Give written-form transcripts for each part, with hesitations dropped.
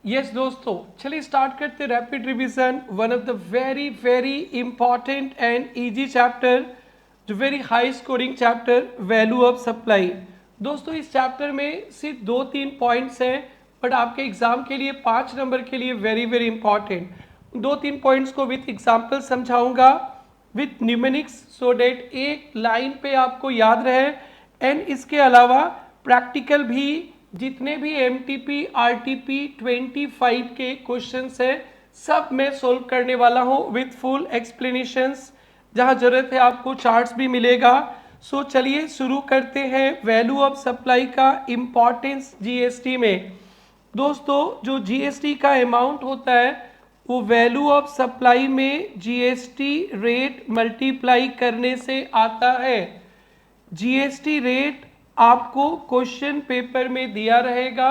Yes दोस्तों, चलिए start करते rapid revision. One of the very very important and easy chapter, जो very high scoring chapter, value of supply. दोस्तों इस chapter में सिर्फ 2-3 पॉइंट्स हैं, बट आपके एग्जाम के लिए 5 नंबर के लिए वेरी वेरी इंपॉर्टेंट। 2-3 पॉइंट्स को विथ एग्जाम्पल समझाऊंगा, विथ न्यूमेरिक्स, सो डेट एक लाइन पे आपको याद रहे। एंड इसके अलावा प्रैक्टिकल भी, जितने भी MTP RTP 25 के क्वेश्चंस है सब मैं सोल्व करने वाला हूँ विथ फुल एक्सप्लेनेशंस। जहाँ जरूरत है आपको चार्ट्स भी मिलेगा। सो चलिए शुरू करते हैं वैल्यू ऑफ सप्लाई का इम्पॉर्टेंस GST में। दोस्तों जो GST का अमाउंट होता है वो वैल्यू ऑफ सप्लाई में GST रेट मल्टीप्लाई करने से आता है। GST रेट आपको क्वेश्चन पेपर में दिया रहेगा,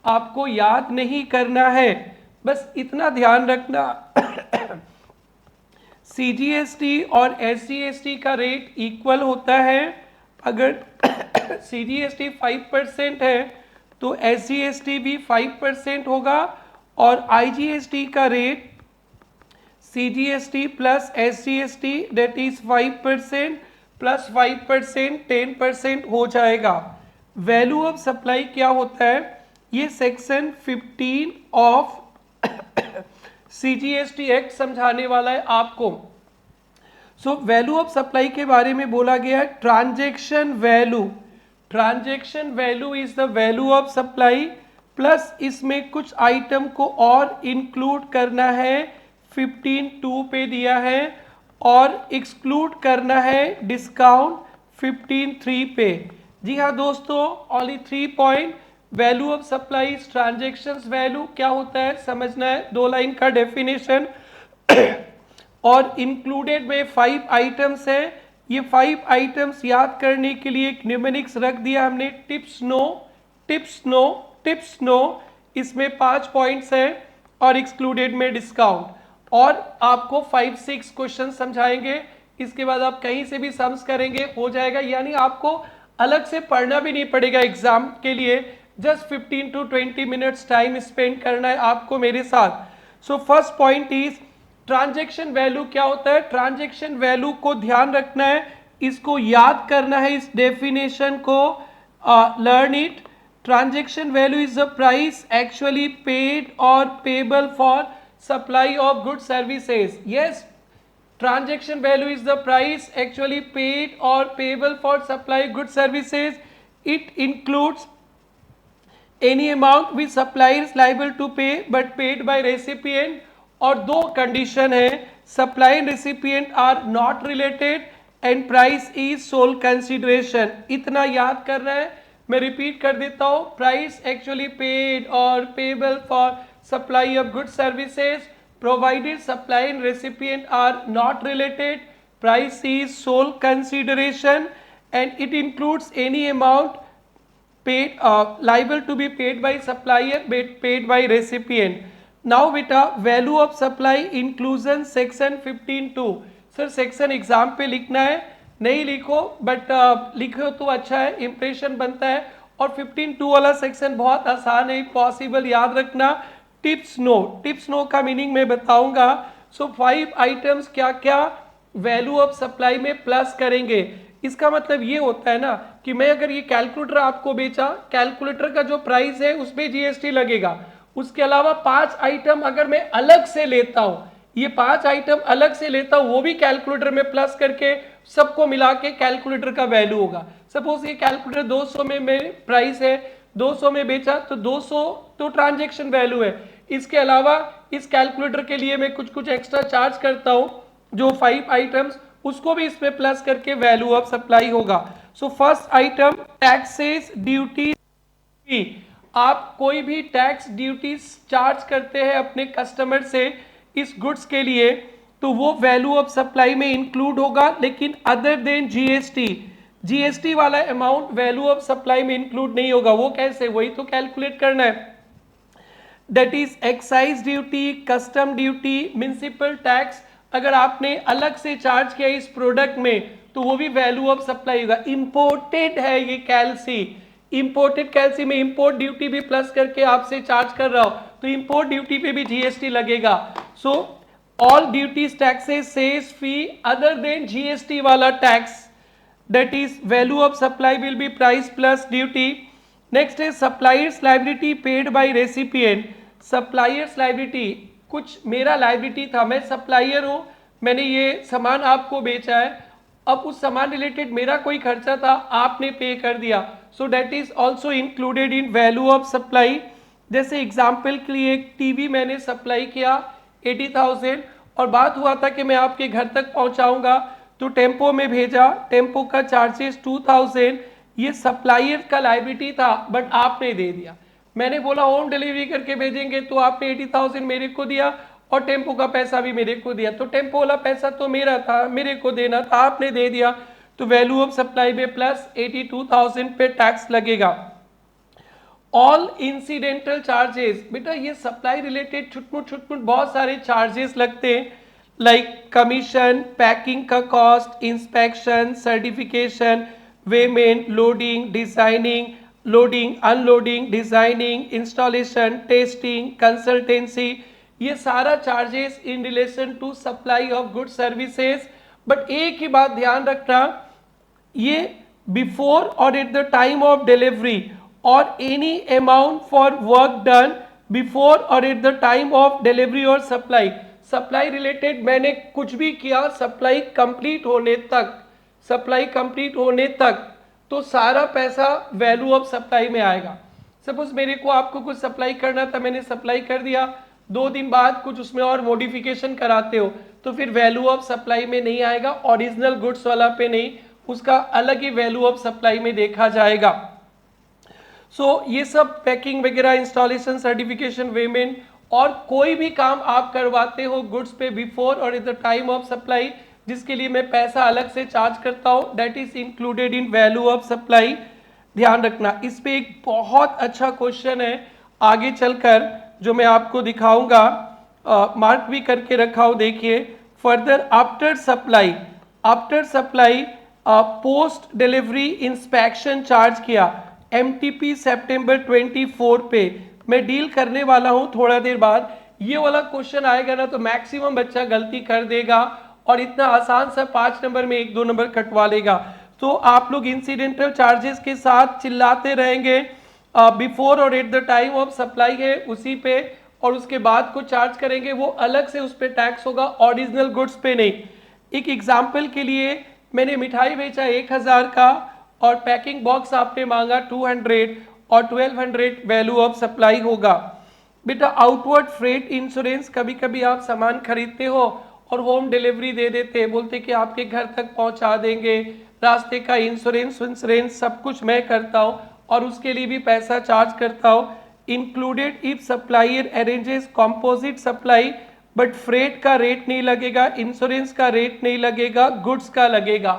आपको याद नहीं करना है, बस इतना ध्यान रखना। CGST और SGST का रेट इक्वल होता है। अगर CGST 5% है तो SGST भी 5% होगा, और IGST का rate CGST plus SGST that is 5% plus 5% 10% हो जाएगा। वैल्यू ऑफ सप्लाई क्या होता है, ये सेक्शन 15 ऑफ CGST एक्ट समझाने वाला है आपको। सो वैल्यू ऑफ सप्लाई के बारे में बोला गया है transaction value. Transaction value is the value of supply, plus इसमें कुछ आइटम को और इंक्लूड करना है, 15(2) पे दिया है, और एक्सक्लूड करना है डिस्काउंट 15(3) पे। जी हाँ दोस्तों, only 3 point. Value of supply transactions value क्या होता है समझना है, 2 लाइन का डेफिनेशन। और इंक्लूडेड में 5 आइटम्स है। ये 5 आइटम्स याद करने के लिए एक न्यूमेरिक्स रख दिया हमने, tips no tips no tips no. इसमें 5 पॉइंट्स हैं, और एक्सक्लूडेड में डिस्काउंट। और आपको 5-6 क्वेश्चन समझाएंगे, इसके बाद आप कहीं से भी सम्स करेंगे हो जाएगा, यानी आपको अलग से पढ़ना भी नहीं पड़ेगा एग्जाम के लिए। Just 15 to 20 minutes time spend करना है आपको मेरे साथ। So first point is transaction value क्या होता है। ट्रांजैक्शन वैल्यू को ध्यान रखना है, इसको याद करना है, इस डेफिनेशन को learn it. Transaction value is the price actually paid और payable for supply of goods services. Yes, transaction value is the price actually paid or payable for supply goods services. It includes any amount which supplier is liable to pay but paid by recipient. और 2 condition है, supply and recipient are not related and price is sole consideration। इतना याद करना है, मैं repeat कर देता हूँ। प्राइस एक्चुअली पेड और payable for supply of goods services provided supply and recipient are not related, price is sole consideration, and it includes any amount paid liable to be paid by supplier but paid by recipient. Now beta value of supply inclusion section 15(2). Sir section exam पे लिखना है, नहीं लिखो but लिखो तो अच्छा है, impression बनता है। और 15(2) वाला सेक्शन बहुत आसान है, पॉसिबल याद रखना। टिप्स नो, टिप्स नो का मीनिंग मैं बताऊंगा। सो 5 आइटम्स क्या क्या वैल्यू ऑफ सप्लाई में प्लस करेंगे। इसका मतलब ये होता है ना कि मैं अगर ये कैलकुलेटर आपको बेचा, कैलकुलेटर का जो प्राइस है उसमें GST लगेगा। उसके अलावा 5 आइटम अगर मैं अलग से लेता हूं, ये 5 आइटम अलग से लेता हूं, वो भी कैलकुलेटर में प्लस करके सबको मिला के कैलकुलेटर का वैल्यू होगा। सपोज ये कैलकुलेटर 200 में मेरे प्राइस है, 200 में बेचा तो 200 तो ट्रांजैक्शन वैल्यू है। इसके अलावा इस कैलकुलेटर के लिए मैं कुछ कुछ एक्स्ट्रा चार्ज करता हूं, जो 5 आइटम्स, उसको भी इसमें प्लस करके वैल्यू ऑफ सप्लाई होगा। So first item taxes duty. आप कोई भी टैक्स ड्यूटीज चार्ज करते हैं अपने कस्टमर से इस गुड्स के लिए, तो वो वैल्यू ऑफ सप्लाई में इंक्लूड होगा। लेकिन अदर देन GST वाला अमाउंट वैल्यू ऑफ सप्लाई में इंक्लूड नहीं होगा। वो कैसे, वही तो कैलकुलेट करना है। That is excise duty, custom duty, municipal tax. अगर आपने अलग से चार्ज किया इस प्रोडक्ट में तो वो भी वैल्यू ऑफ सप्लाई होगा। इंपोर्टेड है ये कैल्सी, इंपोर्टेड कैल्सी में इंपोर्ट ड्यूटी भी प्लस करके आपसे चार्ज कर रहा हो तो इंपोर्ट ड्यूटी पे भी जीएसटी लगेगा। So all duties taxes cess fee other than GST वाला tax, that is value of supply will be price plus duty. Next is supplier's liability paid by recipient. supplier's liability, कुछ मेरा liability था, मैं supplier हूँ, मैंने ये सामान आपको बेचा है, अब उस सामान रिलेटेड मेरा कोई खर्चा था, आपने पे कर दिया, so that is also included in value of supply. जैसे एग्जाम्पल के लिए एक टीवी मैंने सप्लाई किया 80,000 और बात हुआ था कि मैं आपके घर तक पहुंचाऊंगा, तो टेम्पो में भेजा, टेम्पो का चार्जेस 2000, ये सप्लायर का लायबिलिटी था बट आपने दे दिया। मैंने बोला होम डिलीवरी करके भेजेंगे, तो आपने 80,000 मेरे को दिया और टेम्पो का पैसा भी मेरे को दिया, तो टेम्पो वाला पैसा तो मेरा था, मेरे को देना था, आपने दे दिया, तो वैल्यू ऑफ सप्लाई में प्लस 82,000 पे टैक्स लगेगा। ऑल इंसिडेंटल चार्जेस, बेटा ये सप्लाई रिलेटेड छुटमुट बहुत सारे चार्जेस लगते हैं, लाइक कमीशन, पैकिंग का cost, inspection, certification, weighment, loading, designing, loading, unloading, designing, installation, testing, consultancy, ये सारा charges in relation to supply of good services. But एक ही बात ध्यान रखना, ये before or at the time of delivery or any amount for work done before or at the time of delivery or supply, supply related मैंने कुछ भी किया सप्लाई कंप्लीट होने तक, सप्लाई कंप्लीट होने तक, तो सारा पैसा वैल्यू ऑफ सप्लाई में आएगा। सपोज मेरे को आपको कुछ सप्लाई करना था, मैंने सप्लाई कर दिया, 2 दिन बाद कुछ उसमें और मॉडिफिकेशन कराते हो, तो फिर वैल्यू ऑफ सप्लाई में नहीं आएगा, ओरिजिनल गुड्स वाला पे नहीं, उसका अलग ही वैल्यू ऑफ सप्लाई में देखा जाएगा। सो ये सब पैकिंग वगैरह, इंस्टॉलेशन, सर्टिफिकेशन, वेमेंट और कोई भी काम आप करवाते हो गुड्स पे before or at the time of supply, जिसके लिए मैं पैसा अलग से चार्ज करता हूं, that is included in value of supply. ध्यान रखना, इस पे एक बहुत अच्छा क्वेश्चन है आगे चलकर जो मैं आपको दिखाऊंगा, मार्क भी करके रखा हो, देखिए। Further after supply post delivery inspection charge किया, एमटीपी सितंबर 24 पे मैं डील करने वाला हूं थोड़ा देर बाद। ये वाला क्वेश्चन आएगा ना तो मैक्सिमम बच्चा गलती कर देगा और इतना आसान सा 5 नंबर में 1-2 नंबर कटवा लेगा। तो आप लोग इंसिडेंटल चार्जेस के साथ चिल्लाते रहेंगे, before or at the time of supply है उसी पे, और उसके बाद को चार्ज करेंगे वो अलग से उस पर टैक्स होगा, ओरिजिनल गुड्स पे नहीं। एक एग्जाम्पल के लिए, मैंने मिठाई बेचा 1000 का और पैकिंग बॉक्स आपने मांगा 200 और 1200 वैल्यू ऑफ सप्लाई होगा। बेटा आउटवर्ड फ्रेट इंश्योरेंस, कभी कभी आप सामान खरीदते हो और होम डिलीवरी दे देते, बोलते कि आपके घर तक पहुंचा देंगे, रास्ते का इंश्योरेंस सब कुछ मैं करता हूं और उसके लिए भी पैसा चार्ज करता हूं। Included if supplier arranges composite supply, but freight का रेट नहीं लगेगा, इंश्योरेंस का रेट नहीं लगेगा, गुड्स का लगेगा।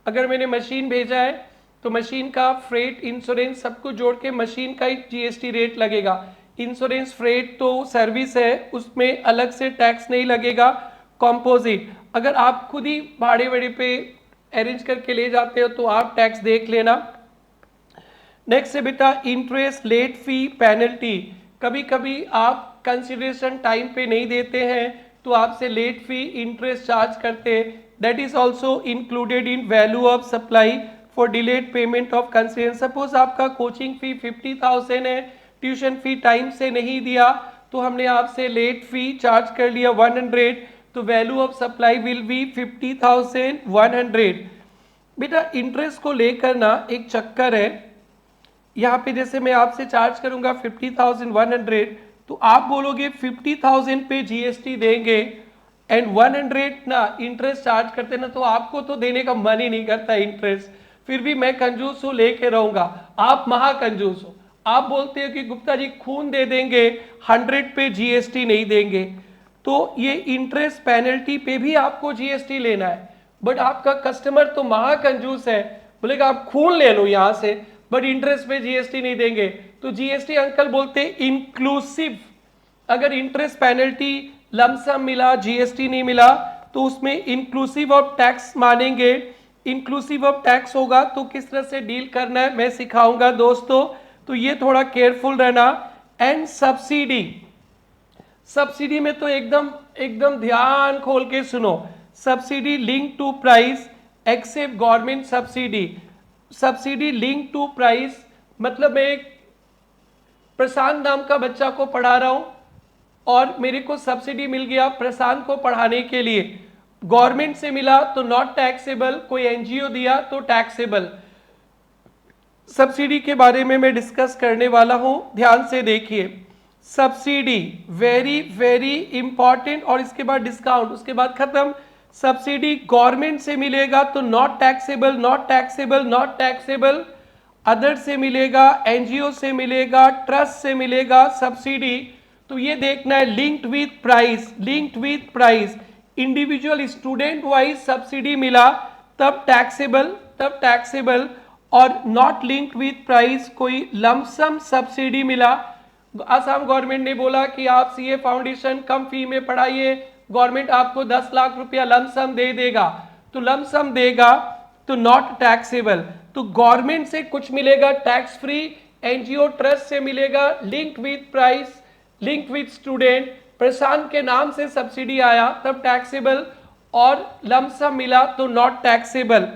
अगर मैंने मशीन भेजा है तो मशीन का फ्रेट, इंश्योरेंस सब कुछ जोड़ के मशीन का ही जीएसटी रेट लगेगा। इंश्योरेंस, फ्रेट तो सर्विस है, उसमें अलग से टैक्स नहीं लगेगा। कॉम्पोजिट, अगर आप खुद ही भाड़े वाड़े पे अरेंज करके ले जाते हो तो आप टैक्स देख लेना। नेक्स्ट है बेटा इंटरेस्ट, लेट फी, पेनल्टी, कभी कभी आप कंसिडरेशन टाइम पे नहीं देते हैं तो आपसे लेट फी, इंटरेस्ट चार्ज करते हैं, that is also included in value of supply for delayed payment of consideration. Suppose आपका कोचिंग फी 50,000 है, ट्यूशन फी टाइम से नहीं दिया तो हमने आपसे लेट फी चार्ज कर लिया 100, तो value of supply will be 50,100। बेटा इंटरेस्ट को लेकर ना एक चक्कर है, यहाँ पे जैसे मैं आपसे चार्ज करूंगा 50,100 तो आप बोलोगे 50,000 पे जीएसटी देंगे एंड 100 ना इंटरेस्ट चार्ज करते ना, तो आपको तो देने का मन ही नहीं करता इंटरेस्ट, फिर भी मैं कंजूस हूं, लेके रहूंगा। आप महाकंजूस हो, आप बोलते हो कि गुप्ता जी खून दे देंगे, 100 पे जीएसटी नहीं देंगे, तो ये इंटरेस्ट पेनल्टी पे भी आपको जीएसटी लेना है। बट आपका कस्टमर तो महाकंजूस है, बोलेगा आप खून ले लो यहां से बट इंटरेस्ट पे जीएसटी नहीं देंगे, तो जीएसटी अंकल बोलते इंक्लूसिव। अगर इंटरेस्ट पेनल्टी लमसम मिला, जीएसटी नहीं मिला, तो उसमें इंक्लूसिव ऑफ टैक्स मानेंगे। इंक्लूसिव ऑफ टैक्स होगा तो किस तरह से डील करना है मैं सिखाऊंगा दोस्तों, तो ये थोड़ा केयरफुल रहना। एंड सब्सिडी, सब्सिडी में तो एकदम एकदम ध्यान खोल के सुनो, subsidy link to price except government subsidy. Subsidy link to price मतलब मैं एक प्रशांत नाम का बच्चा को पढ़ा रहा हूं और मेरे को सब्सिडी मिल गया प्रशांत को पढ़ाने के लिए, गवर्नमेंट से मिला तो नॉट टैक्सेबल, कोई एनजीओ दिया तो टैक्सेबल। सब्सिडी के बारे में मैं डिस्कस करने वाला हूं, ध्यान से देखिए। सब्सिडी वेरी वेरी इंपॉर्टेंट, और इसके बाद डिस्काउंट, उसके बाद खत्म। सब्सिडी गवर्नमेंट से मिलेगा तो not taxable, not taxable, not taxable. Other से मिलेगा, एनजीओ से मिलेगा, ट्रस्ट से मिलेगा सब्सिडी, तो ये देखना है linked with price, linked with price. Individual student wise subsidy मिला तब टैक्सेबल, तब टैक्सेबल। और नॉट लिंक्ड विथ प्राइस कोई लमसम सब्सिडी मिला, आसाम गवर्नमेंट ने बोला कि आप सीए फाउंडेशन कम फी में पढ़ाइए, गवर्नमेंट आपको 10 लाख रुपया लमसम दे देगा, तो लमसम देगा तो नॉट टैक्सेबल। तो गवर्नमेंट से कुछ मिलेगा टैक्स फ्री, एनजीओ ट्रस्ट से मिलेगा linked with price, linked with student, Prashant के नाम से सब्सिडी आया तब टैक्सेबल, और लमसम मिला तो नॉट टैक्सेबल।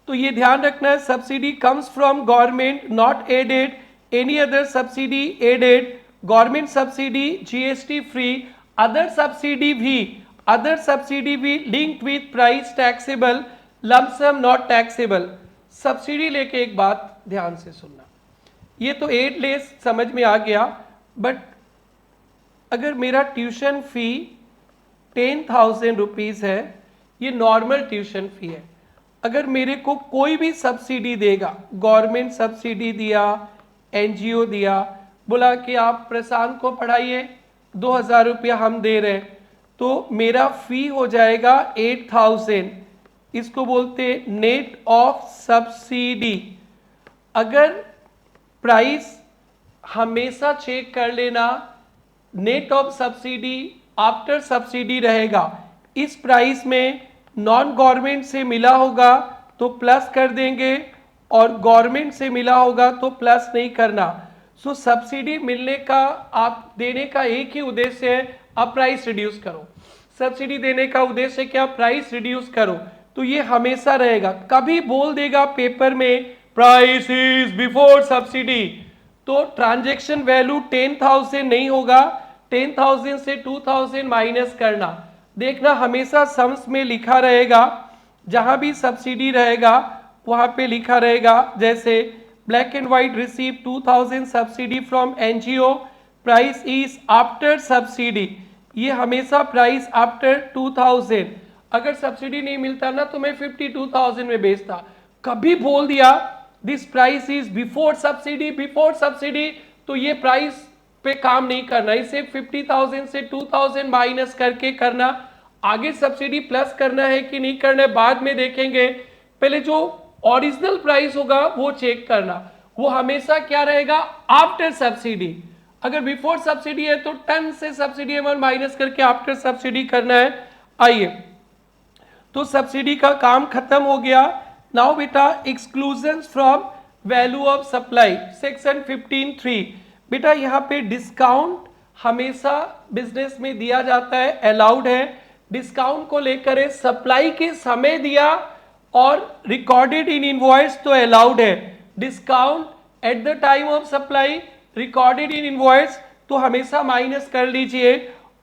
तो ये ध्यान रखना है, subsidy comes from government, not added, any other subsidy added, government subsidy GST free, other subsidy भी linked with price taxable, lump sum not taxable. Subsidy लेके एक बात ध्यान से सुनना, ये तो एड लेस समझ में आ गया, बट अगर मेरा ट्यूशन फी 10,000 रुपीज़ है, ये नॉर्मल ट्यूशन फी है, अगर मेरे को कोई भी सब्सिडी देगा, गवर्नमेंट सब्सिडी दिया, एनजीओ दिया, बोला कि आप प्रशांत को पढ़ाइए, 2,000 रुपया हम दे रहे हैं, तो मेरा फी हो जाएगा 8,000, इसको बोलते नेट ऑफ सब्सिडी। अगर प्राइस हमेशा चेक कर लेना, net of subsidy after subsidy रहेगा, इस प्राइस में नॉन गवर्नमेंट से मिला होगा तो प्लस कर देंगे और गवर्नमेंट से मिला होगा तो प्लस नहीं करना। सो सब्सिडी मिलने का, आप देने का एक ही उद्देश्य है, आप प्राइस रिड्यूस करो। सब्सिडी देने का उद्देश्य क्या? प्राइस रिड्यूस करो, तो ये हमेशा रहेगा। कभी बोल देगा पेपर में प्राइस इज बिफोर सब्सिडी, तो ट्रांजैक्शन वैल्यू 10,000 नहीं होगा, 10,000 से 2,000 माइनस करना। देखना हमेशा सम्स में लिखा रहेगा, जहां भी सब्सिडी रहेगा वहां पे लिखा रहेगा, जैसे black and white receive 2,000 subsidy from NGO, price is after subsidy, ये हमेशा प्राइस आफ्टर 2,000। अगर सब्सिडी नहीं मिलता ना तो मैं 52,000 में बेचता। कभी बोल दिया this price is before subsidy, before subsidy, तो ये प्राइस पे काम नहीं करना, इसे 50,000 से 2,000 माइनस करके करना। आगे सब्सिडी प्लस करना है कि नहीं करना है बाद में देखेंगे, पहले जो ओरिजिनल प्राइस होगा वो चेक करना, वो हमेशा क्या रहेगा? After subsidy. अगर बिफोर सब्सिडी है तो 10 से सब्सिडी अमाउंट माइनस करके आफ्टर सब्सिडी करना है। आइए, तो सब्सिडी का काम खत्म हो गया। नाउ बेटा exclusions from value of supply, section 15(3). बेटा यहाँ पे डिस्काउंट हमेशा बिजनेस में दिया जाता है, अलाउड है। डिस्काउंट को लेकर है, सप्लाई के समय दिया और रिकॉर्डेड इन इनवॉइस तो अलाउड है। Discount at the time of supply, recorded in invoice तो हमेशा माइनस कर लीजिए।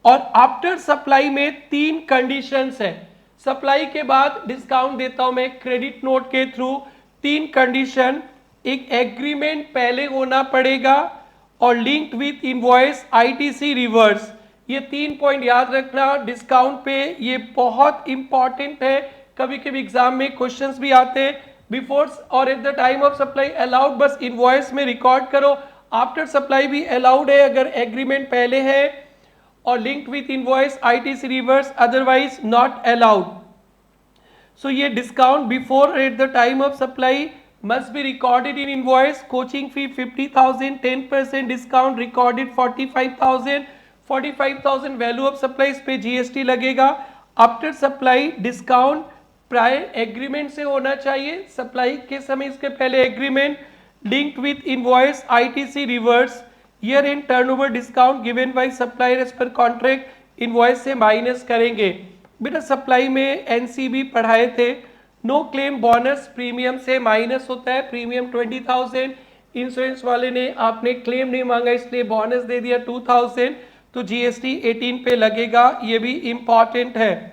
और आफ्टर सप्लाई में 3 कंडीशंस है। सप्लाई के बाद डिस्काउंट देता हूं मैं क्रेडिट नोट के थ्रू, 3 कंडीशन, एक एग्रीमेंट पहले होना पड़ेगा और linked with invoice ITC reverse. ये 3 पॉइंट याद रखना डिस्काउंट पे, ये बहुत इंपॉर्टेंट है। कभी कभी एग्जाम में क्वेश्चंस भी आते हैं, before or at the time of supply allowed, बस इनवॉइस में रिकॉर्ड करो। आफ्टर सप्लाई भी अलाउड है अगर एग्रीमेंट पहले है, और linked with invoice ITC reverse, otherwise not allowed. So ये discount before at the time of supply must be recorded in invoice. Coaching fee 50,000, 10% discount recorded 45,000, 45,000 value of supply, इस पे GST लगेगा। After supply discount prior agreement से होना चाहिए, supply के समय इसके पहले agreement, linked with invoice ITC reverse, year end turnover discount given by supplier as per contract invoice से माइनस करेंगे। बेटा सप्लाई में एनसीबी पढ़ाए थे, नो क्लेम बोनस प्रीमियम से माइनस होता है, प्रीमियम 20,000, इंश्योरेंस वाले ने आपने क्लेम नहीं मांगा इसलिए बोनस दे दिया 2,000, तो जीएसटी 18 पे लगेगा, ये भी इंपॉर्टेंट है।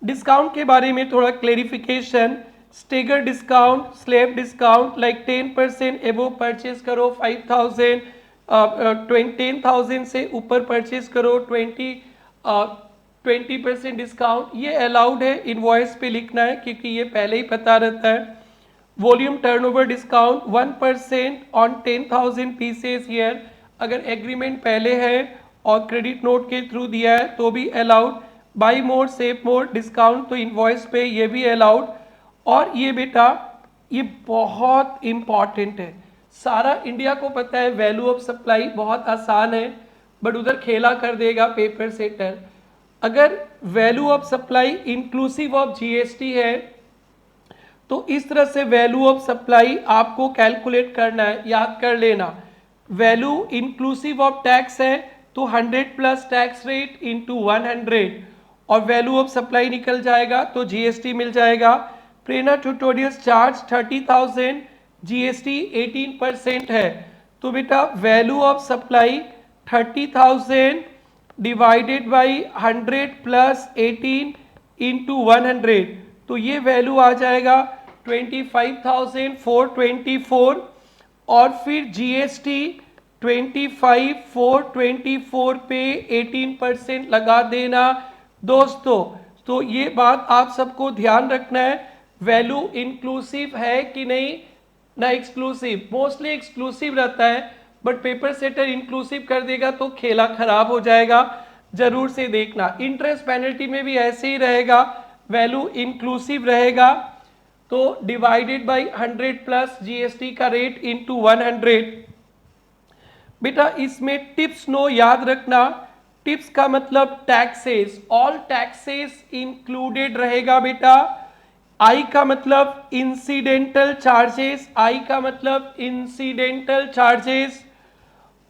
डिस्काउंट के बारे में थोड़ा clarification, stagger discount, slab discount like 10% एबो परचेज करो 5,000, 10,000 से ऊपर परचेज करो 20% डिस्काउंट, ये अलाउड है, इनवॉइस पे लिखना है क्योंकि ये पहले ही पता रहता है। Volume turnover discount 1% on 10,000 pieces year, अगर एग्रीमेंट पहले है और क्रेडिट नोट के थ्रू दिया है तो भी allowed. By more save more discount तो इनवॉइस पे ये भी अलाउड। और ये बेटा ये बहुत इंपॉर्टेंट है, सारा इंडिया को पता है वैल्यू ऑफ सप्लाई बहुत आसान है, बट उधर खेला कर देगा पेपर सेटर। अगर value of supply inclusive of GST है तो इस तरह से वैल्यू ऑफ सप्लाई आपको कैलकुलेट करना है, याद कर लेना। वैल्यू इंक्लूसिव ऑफ टैक्स है तो 100 प्लस टैक्स रेट इंटू 100 और वैल्यू ऑफ सप्लाई निकल जाएगा तो जीएसटी मिल जाएगा। प्रेरणा ट्यूटोरियल्स चार्ज 30,000, जीएसटी 18% है, तो बेटा value of supply 30,000 divided by 100 plus 18 into 100, तो ये वैल्यू आ जाएगा 25,424 और फिर जीएसटी 25,424 पे 18% लगा देना दोस्तों। तो ये बात आप सबको ध्यान रखना है, वैल्यू इंक्लूसिव है कि नहीं ना एक्सक्लूसिव, मोस्टली एक्सक्लूसिव रहता है बट पेपर सेटर इंक्लूसिव कर देगा तो खेला खराब हो जाएगा, जरूर से देखना। इंटरेस्ट पेनल्टी में भी ऐसे ही रहेगा, वैल्यू इंक्लूसिव रहेगा तो डिवाइडेड बाय 100 प्लस जीएसटी का रेट इनटू 100। बेटा इसमें टिप्स नो याद रखना, टिप्स का मतलब टैक्सेस, ऑल टैक्सेस इंक्लूडेड रहेगा बेटा। आई का मतलब इंसिडेंटल चार्जेस, आई का मतलब इंसिडेंटल चार्जेस,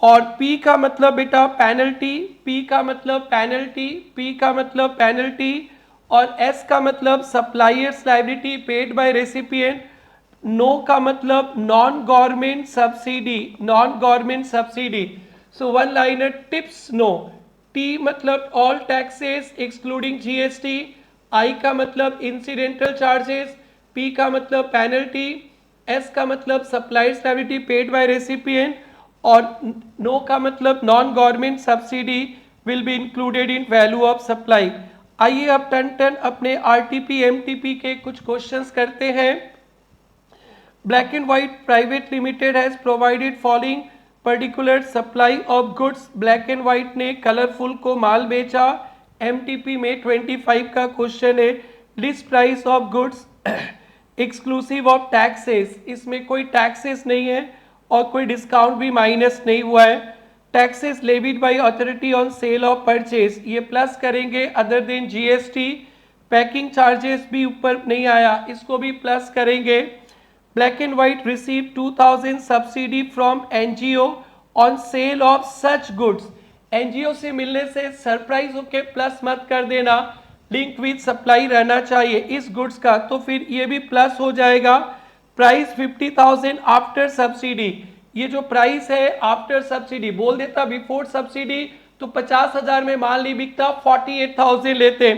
और पी का मतलब बेटा पेनल्टी, पी का मतलब पेनल्टी, पी का मतलब पेनल्टी, और एस का मतलब supplier's liability paid by recipient, no का मतलब non government subsidy, non government subsidy. So one liner tips no, T मतलब all taxes excluding GST, I का मतलब इंसिडेंटल चार्जेस, पी का मतलब पेनल्टी, एस का मतलब supplier's liability paid by recipient, और नो का मतलब non government subsidy will be included in value of supply. आइए अब टन अपने आरटीपी एमटीपी के कुछ क्वेश्चंस करते हैं। Black and white private limited has provided following particular supply of goods, black and white ने कलरफुल को माल बेचा, एमटीपी में 25 का क्वेश्चन है। List price of goods exclusive of taxes, इसमें कोई टैक्सेस नहीं है और कोई डिस्काउंट भी माइनस नहीं हुआ है। Taxes levied by authority on sale of purchase, ये प्लस करेंगे other than GST. Packing charges भी ऊपर नहीं आया, इसको भी प्लस करेंगे। Black and white receive 2,000 subsidy from NGO on sale of such goods, NGO से मिलने से सरप्राइज होके प्लस मत कर देना, लिंक विद सप्लाई रहना चाहिए इस गुड्स का, तो फिर ये भी प्लस हो जाएगा। प्राइस 50,000 आफ्टर सब्सिडी, ये जो प्राइस है आफ्टर सब्सिडी, बोल देता बिफोर सब्सिडी तो 50,000 में माल नहीं बिकता, 48,000 लेते।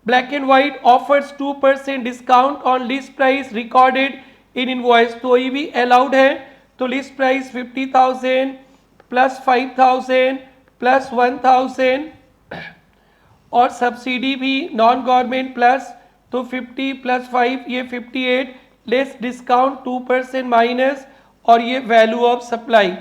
Black and white offers 2% discount on list price recorded in invoice, तो ये भी अलाउड है। तो लिस्ट प्राइस 50,000 प्लस 5,000 प्लस 1,000 और सब्सिडी भी नॉन गवर्नमेंट प्लस, तो 50 प्लस 5 ये 58, लेस डिस्काउंट 2% माइनस, और ये वैल्यू ऑफ सप्लाई।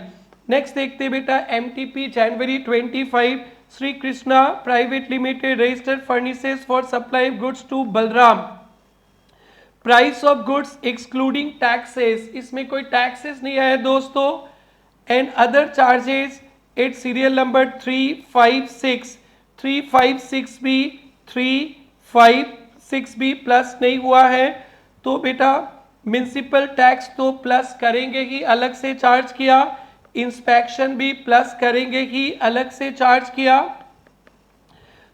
नेक्स्ट देखते बेटा एमटीपी जनवरी 25, Shri Krishna private limited registered furnishes for supply goods to Balram, price of goods excluding taxes, इसमें कोई टैक्सेस नहीं आया दोस्तों, and other charges at serial number 356, 356 भी 356 भी प्लस नहीं हुआ है, तो बेटा म्युनिसिपल टैक्स तो प्लस करेंगे ही, अलग से चार्ज किया। इंस्पेक्शन भी प्लस करेंगे ही अलग से चार्ज किया।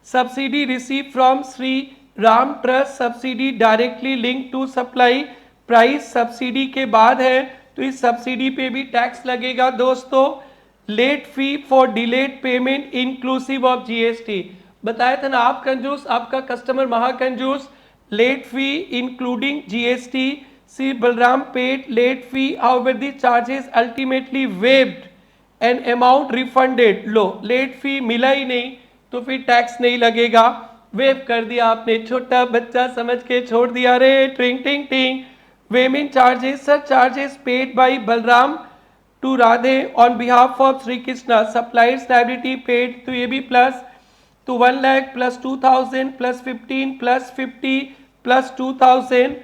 Subsidy receive from Shri Ram trust, subsidy directly link to supply price, subsidy के बाद है तो इस सब्सिडी पे भी टैक्स लगेगा दोस्तों। Late fee for delayed payment inclusive of GST, बताया था ना आप कंजूस, आपका कस्टमर महाकंजूस। Late fee including GST, C Balram paid late fee, however the charges ultimately waived and amount refunded। लो लेट फी मिला ही नहीं तो फिर टैक्स नहीं लगेगा, वेव कर दिया आपने, छोटा बच्चा समझ के छोड़ दिया रे, टिंग टिंग टिंग। Payment charges, surcharges paid by Balram to Radhe on behalf of Shri Krishna, supplier's liability paid, तो ये भी प्लस, तो 1 lakh plus 2000 plus 15 plus 50 plus 2000,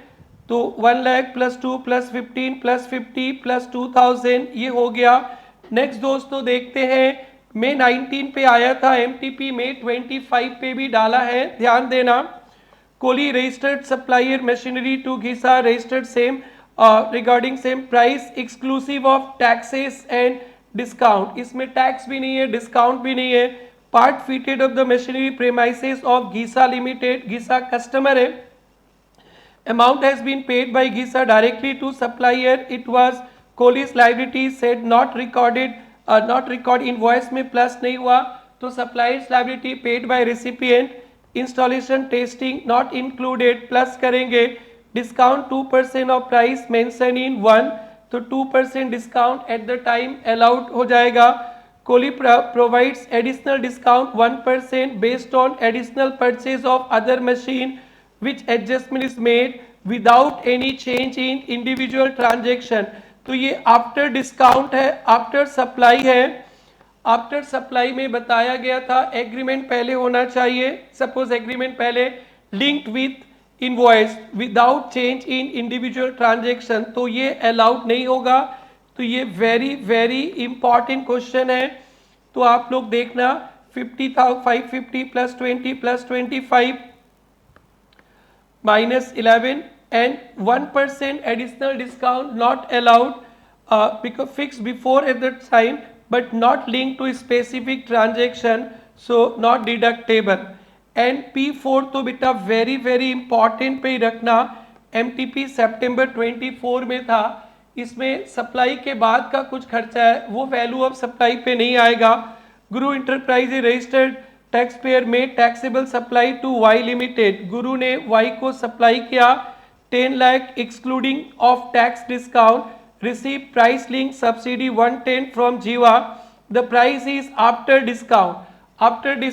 तो 1 lakh plus 2 plus 15 plus 50 plus 2000 ये हो गया। नेक्स्ट दोस्तों देखते हैं, मई 19 पे आया था एमटीपी, मई 25 पे भी डाला है, ध्यान देना। Koli registered supplier machinery to Ghisa registered same regarding same price exclusive of taxes and discount, इसमें टैक्स भी नहीं है डिस्काउंट भी नहीं है। Part fitted of the machinery premises of Ghisa limited, Ghisa customer है, amount has been paid by Gisa directly to supplier, it was Kohli's liability said not recorded, not record invoice में plus नहीं हुआ तो supplier's liability paid by recipient, installation testing not included plus करेंगे, discount 2% of price mentioned in 1 तो 2% discount at the time allowed हो जाएगा। Kohli provides additional discount 1% based on additional purchase of other machine which adjustment is made without any change in individual transaction, तो ये after discount है, after supply है। After supply में बताया गया था एग्रीमेंट पहले होना चाहिए, सपोज एग्रीमेंट पहले linked with invoice without change in individual transaction, तो ये अलाउड नहीं होगा, तो ये वेरी वेरी इंपॉर्टेंट क्वेश्चन है। तो आप लोग देखना 50,550 plus 20 plus 25 minus 11 and 1% additional discount not allowed because fixed before at the time but not linked to a specific transaction, so not deductible। and P4 तो बेटा very very important पे ही रखना, MTP सितंबर 24 में था, इसमें सप्लाई के बाद का कुछ खर्चा है वो वैल्यू ऑफ सप्लाई पे नहीं आएगा। Guru enterprise registered tax payer में taxable supply to Y limited, Guru ने वाई को सप्लाई किया 10 lakh excluding of tax discount, receive price link subsidy 110 from Jiva, the price is after discount, after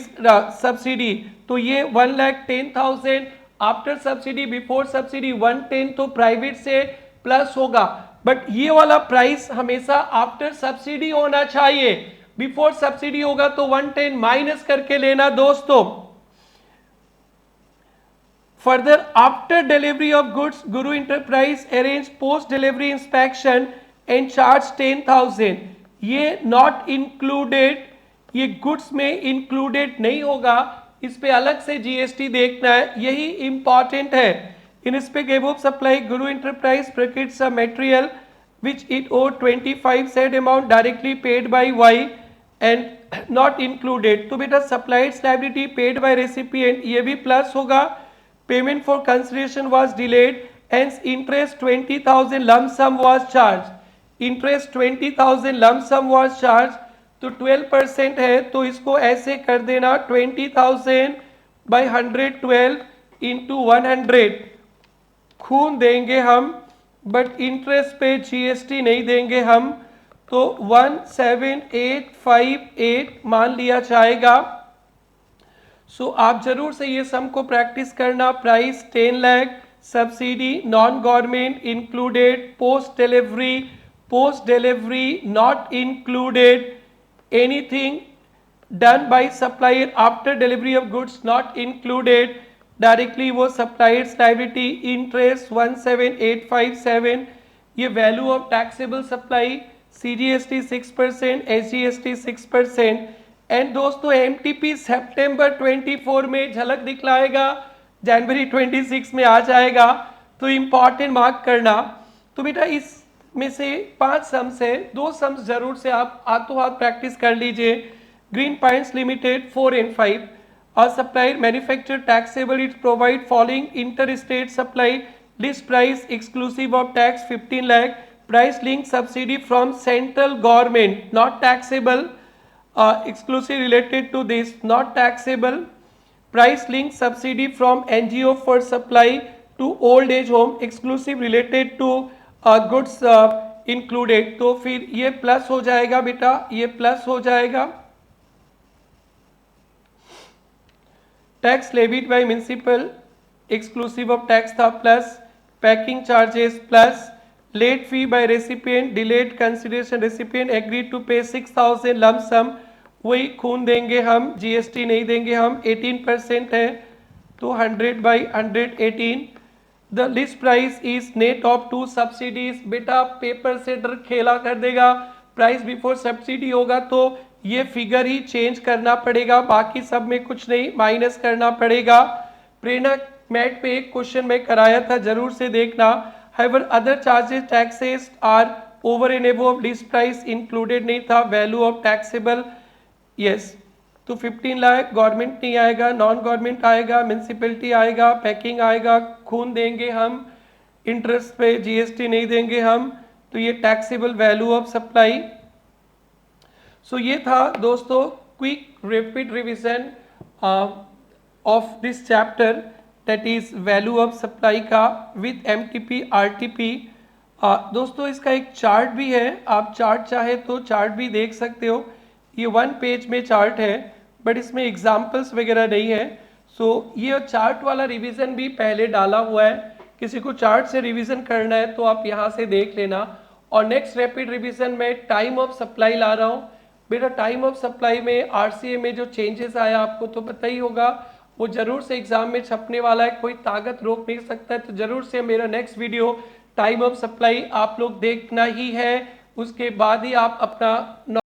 subsidy, तो ये 1,10,000 आफ्टर सब्सिडी, बिफोर सब्सिडी 110, तो private से plus होगा, but ये वाला प्राइस हमेशा आफ्टर सब्सिडी होना चाहिए, बिफोर सब्सिडी होगा तो 110 माइनस करके लेना दोस्तों। Further after delivery of goods Guru enterprise arrange post delivery inspection and charge 10,000, ये नॉट इंक्लूडेड, ये गुड्स में इंक्लूडेड नहीं होगा, इस पे अलग से जीएसटी देखना है, यही इंपॉर्टेंट है। In respect above supply Guru enterprise procured some material which it owed 25 said amount directly paid by Y and not included, तो बेटा suppliers liability paid by recipient ये भी प्लस होगा। payment for consideration was delayed hence interest 20,000 lump sum was charged, interest 20,000 lump sum was charged, तो 12% है तो इसको ऐसे कर देना 20,000 by 112 into 100 खून देंगे हम, बट इंटरेस्ट पे जीएसटी नहीं देंगे हम, तो 17858 मान लिया जाएगा। सो आप जरूर से ये सम को प्रैक्टिस करना। Price 10 lakh, subsidy non government included, post delivery not included, anything done by supplier after delivery of goods not included, directly वो सप्लायर्स लायबिलिटी, इंटरेस्ट 17857, ये value of taxable supply, CGST 6%, SGST 6%। And दोस्तों MTP सितंबर 24 में झलक दिखलाएगा, जनवरी 26 में आ जाएगा, तो important mark करना। तो बेटा इस में से 5 सम्स है, 2 सम्स जरूर से आप हाथों हाथ प्रैक्टिस कर लीजिए। Green pints limited 4 and 5 are supplied manufactured taxable, it provide following interstate supply, list price exclusive of tax 15 lakh, price link subsidy from central government not taxable, exclusive related to this not taxable, price link subsidy from NGO for supply to old age home exclusive related to goods included। तो फिर ये plus हो जाएगा बेटा, ये plus हो जाएगा। Tax levied by municipal exclusive of tax था plus, packing charges plus, late fee by recipient, delayed consideration recipient agreed to pay 6,000 lump सम, वही खून देंगे हम, जीएसटी नहीं देंगे हम, 18% है तो 100/118। The list price is net of 2 subsidies. बेटा पेपर से डर खेला कर देगा, प्राइस बिफोर सब्सिडी होगा तो ये फिगर ही चेंज करना पड़ेगा, बाकी सब में कुछ नहीं, माइनस करना पड़ेगा। प्रेरणा मैट पे एक क्वेश्चन में कराया था, जरूर से देखना। However other charges taxes are over and above list price included नहीं था, वैल्यू ऑफ टैक्सेबल यस। तो 15 लाख गवर्नमेंट नहीं आएगा, नॉन गवर्नमेंट आएगा, म्यूनसिपैलिटी आएगा, पैकिंग आएगा, खून देंगे हम, इंटरेस्ट पे जीएसटी नहीं देंगे हम, तो ये टैक्सेबल वैल्यू ऑफ सप्लाई। सो ये था दोस्तों quick rapid revision of this chapter that is value of supply का विद एमटीपी आरटीपी। दोस्तों इसका एक चार्ट भी है, आप चार्ट चाहे तो चार्ट भी देख सकते हो। ये 1 पेज में चार्ट है बट इसमें एग्जाम्पल्स वगैरह नहीं है। सो ये चार्ट वाला रिवीजन भी पहले डाला हुआ है, किसी को चार्ट से रिवीजन करना है तो आप यहाँ से देख लेना। और नेक्स्ट रैपिड रिवीजन में टाइम ऑफ सप्लाई ला रहा हूँ। बेटा टाइम ऑफ सप्लाई में आरसीए में जो चेंजेस आया आपको तो पता ही होगा, वो जरूर से एग्जाम में छपने वाला है, कोई ताकत रोक नहीं सकता है। तो जरूर से मेरा next video time of supply आप लोग देखना ही है, उसके बाद ही आप अपना